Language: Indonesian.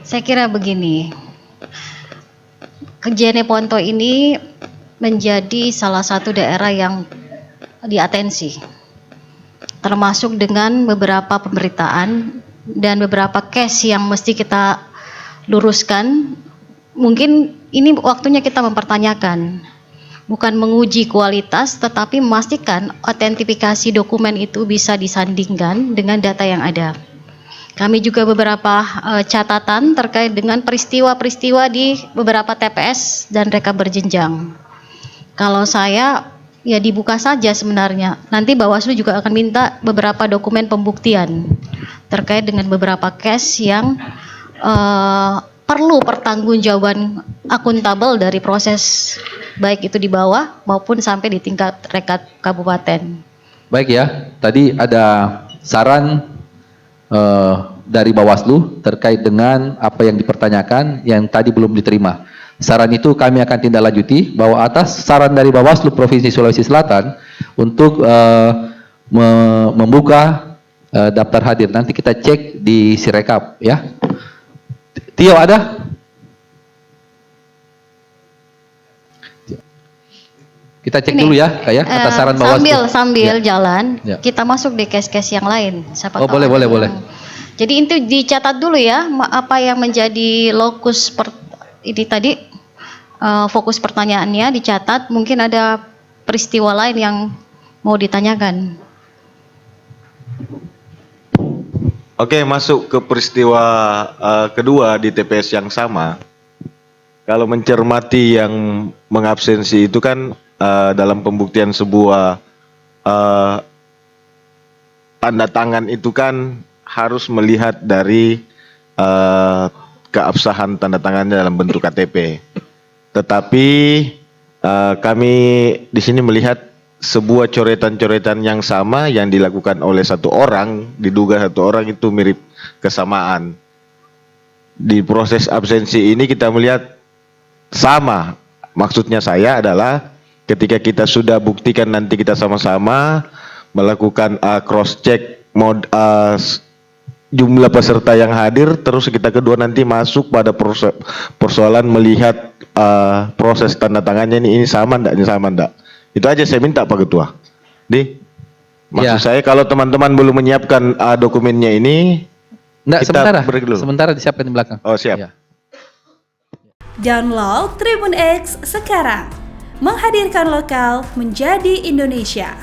Saya kira begini, Jeneponto ini menjadi salah satu daerah yang diatensi, termasuk dengan beberapa pemberitaan dan beberapa case yang mesti kita luruskan. Mungkin ini waktunya kita mempertanyakan, bukan menguji kualitas, tetapi memastikan otentifikasi dokumen itu bisa disandingkan dengan data yang ada. Kami juga beberapa catatan terkait dengan peristiwa-peristiwa di beberapa TPS dan rekap berjenjang. Kalau saya, ya dibuka saja sebenarnya. Nanti Bawaslu juga akan minta beberapa dokumen pembuktian terkait dengan beberapa case yang perlu pertanggungjawaban akuntabel dari proses baik itu di bawah maupun sampai di tingkat rekap kabupaten. Baik ya, tadi ada saran dari Bawaslu terkait dengan apa yang dipertanyakan yang tadi belum diterima. Saran itu kami akan tindak lanjuti bahwa atas saran dari Bawaslu Provinsi Sulawesi Selatan untuk membuka daftar hadir. Nanti kita cek di Sirekap ya. Tio ada? Kita cek dulu ya, Kak ya, atas saran Bawaslu. Sambil jalan, Ya. kita masuk di case-case yang lain. Siapa tahu boleh. Jadi itu dicatat dulu ya, apa yang menjadi lokus ini tadi, fokus pertanyaannya dicatat. Mungkin ada peristiwa lain yang mau ditanyakan. Oke, masuk ke peristiwa kedua di TPS yang sama. Kalau mencermati yang mengabsensi itu kan dalam pembuktian sebuah tanda tangan itu kan harus melihat dari keabsahan tanda tangannya dalam bentuk KTP. Tetapi kami di sini melihat sebuah coretan-coretan yang sama yang dilakukan oleh satu orang, diduga satu orang itu mirip kesamaan. Di proses absensi ini kita melihat sama. Maksudnya saya adalah ketika kita sudah buktikan nanti kita sama-sama melakukan cross check jumlah peserta yang hadir, terus kita kedua nanti masuk pada persoalan melihat proses tanda tangannya ini sama enggak. Itu aja saya minta Pak Ketua. Maksud saya kalau teman-teman belum menyiapkan dokumennya ini, sementara disiapkan di belakang. Oh siap. Ya. Download Tribun X sekarang, menghadirkan lokal menjadi Indonesia.